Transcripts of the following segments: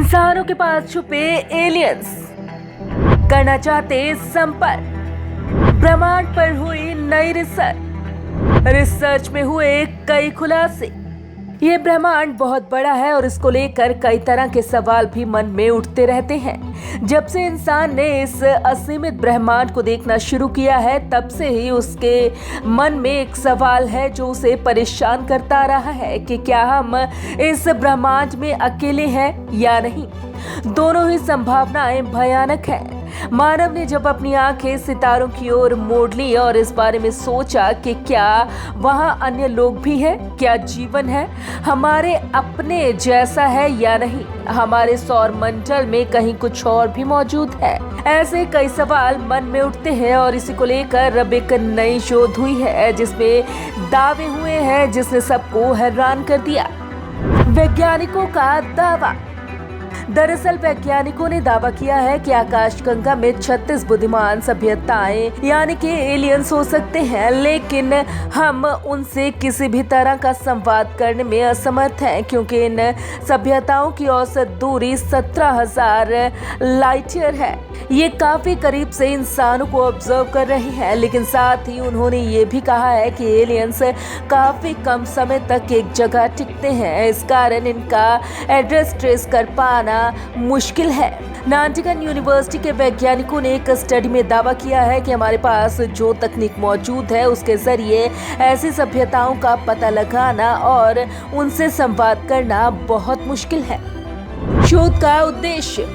इंसानों के पास छुपे एलियंस करना चाहते संपर्क। ब्रह्मांड पर हुई नई रिसर्च में हुए कई खुलासे। ये ब्रह्मांड बहुत बड़ा है और इसको लेकर कई तरह के सवाल भी मन में उठते रहते हैं। जब से इंसान ने इस असीमित ब्रह्मांड को देखना शुरू किया है, तब से ही उसके मन में एक सवाल है जो उसे परेशान करता रहा है कि क्या हम इस ब्रह्मांड में अकेले हैं या नहीं। दोनों ही संभावनाएं भयानक हैं। मानव ने जब अपनी आंखें सितारों की ओर मोड़ ली और इस बारे में सोचा कि क्या वहां अन्य लोग भी हैं, क्या जीवन है हमारे अपने जैसा है या नहीं, हमारे सौर मंडल में कहीं कुछ और भी मौजूद है। ऐसे कई सवाल मन में उठते हैं और इसी को लेकर अब एक नई शोध हुई है जिसमें दावे हुए हैं जिसने सबको हैरान कर दिया। वैज्ञानिकों का दावा। दरअसल वैज्ञानिकों ने दावा किया है कि आकाशगंगा में 36 बुद्धिमान सभ्यताएं यानी कि एलियंस हो सकते हैं, लेकिन हम उनसे किसी भी तरह का संवाद करने में असमर्थ हैं क्योंकि इन सभ्यताओं की औसत दूरी 17,000 लाइट ईयर है। ये काफी करीब से इंसानों को ऑब्जर्व कर रहे हैं, लेकिन साथ ही उन्होंने ये भी कहा है कि एलियंस काफी कम समय तक एक जगह टिकते हैं। इस कारण इनका एड्रेस ट्रेस कर पाना मुश्किल है। नाटिंगहम यूनिवर्सिटी के वैज्ञानिकों ने एक स्टडी में दावा किया है कि हमारे पास जो तकनीक मौजूद है उसके जरिए ऐसी सभ्यताओं का पता लगाना और उनसे संवाद करना बहुत मुश्किल है। शोध का उद्देश्य।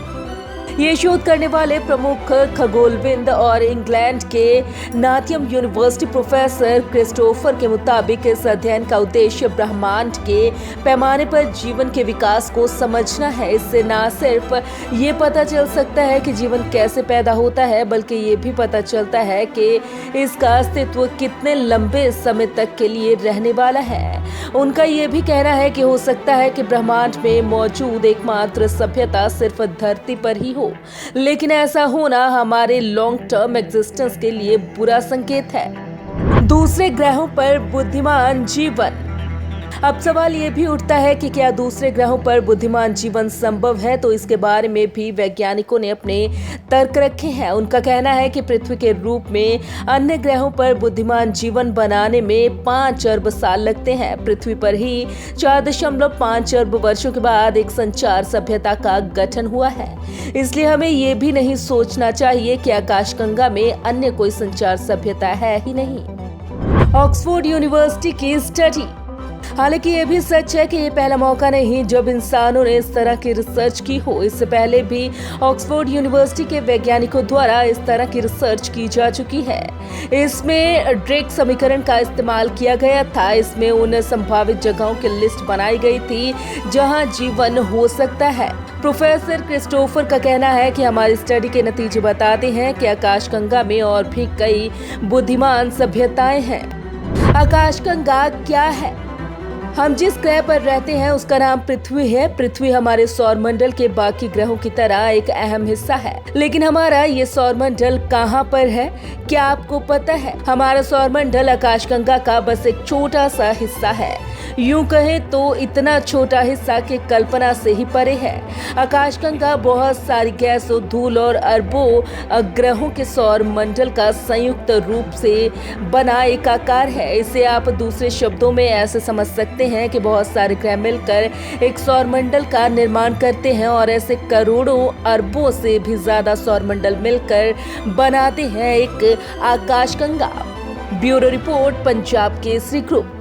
ये शोध करने वाले प्रमुख खगोलविद और इंग्लैंड के नाटिंगहम यूनिवर्सिटी प्रोफेसर क्रिस्टोफर के मुताबिक इस अध्ययन का उद्देश्य ब्रह्मांड के पैमाने पर जीवन के विकास को समझना है। इससे न सिर्फ ये पता चल सकता है कि जीवन कैसे पैदा होता है, बल्कि ये भी पता चलता है कि इसका अस्तित्व कितने लंबे समय तक के लिए रहने वाला है। उनका ये भी कहना है कि हो सकता है कि ब्रह्मांड में मौजूद एकमात्र सभ्यता सिर्फ धरती पर ही हो, लेकिन ऐसा होना हमारे लॉन्ग टर्म एग्जिस्टेंस के लिए बुरा संकेत है। दूसरे ग्रहों पर बुद्धिमान जीवन। अब सवाल ये भी उठता है कि क्या दूसरे ग्रहों पर बुद्धिमान जीवन संभव है, तो इसके बारे में भी वैज्ञानिकों ने अपने तर्क रखे हैं। उनका कहना है कि पृथ्वी के रूप में अन्य ग्रहों पर बुद्धिमान जीवन बनाने में 5 अरब साल लगते हैं। पृथ्वी पर ही 4.5 अरब वर्षों के बाद एक संचार सभ्यता का गठन हुआ है। इसलिए हमें ये भी नहीं सोचना चाहिए कि आकाशगंगा में अन्य कोई संचार सभ्यता है ही नहीं। ऑक्सफोर्ड यूनिवर्सिटी की स्टडी। हालांकि ये भी सच है कि ये पहला मौका नहीं जब इंसानों ने इस तरह की रिसर्च की हो। इससे पहले भी ऑक्सफोर्ड यूनिवर्सिटी के वैज्ञानिकों द्वारा इस तरह की रिसर्च की जा चुकी है। इसमें ड्रेक समीकरण का इस्तेमाल किया गया था। इसमें उन संभावित जगहों की लिस्ट बनाई गई थी जहां जीवन हो सकता है। प्रोफेसर क्रिस्टोफर का कहना है कि हमारी स्टडी के नतीजे बताते हैं कि आकाशगंगा में और भी कई बुद्धिमान सभ्यताएं हैं। आकाशगंगा क्या है? हम जिस ग्रह पर रहते हैं उसका नाम पृथ्वी है। पृथ्वी हमारे सौरमंडल के बाकी ग्रहों की तरह एक अहम हिस्सा है, लेकिन हमारा ये सौरमंडल कहाँ पर है, क्या आपको पता है? हमारा सौरमंडल आकाशगंगा का बस एक छोटा सा हिस्सा है। यूं कहें तो इतना छोटा हिस्सा कि कल्पना से ही परे है। आकाशगंगा बहुत सारी गैसों, धूल और अरबों ग्रहों के सौर मंडल का संयुक्त रूप से बना एक आकार है। इसे आप दूसरे शब्दों में ऐसे समझ सकते हैं कि बहुत सारे ग्रह मिलकर एक सौर मंडल का निर्माण करते हैं और ऐसे करोड़ों अरबों से भी ज्यादा सौर मंडल मिलकर बनाते हैं एक आकाशगंगा। Bureau report, Punjab Kesari group.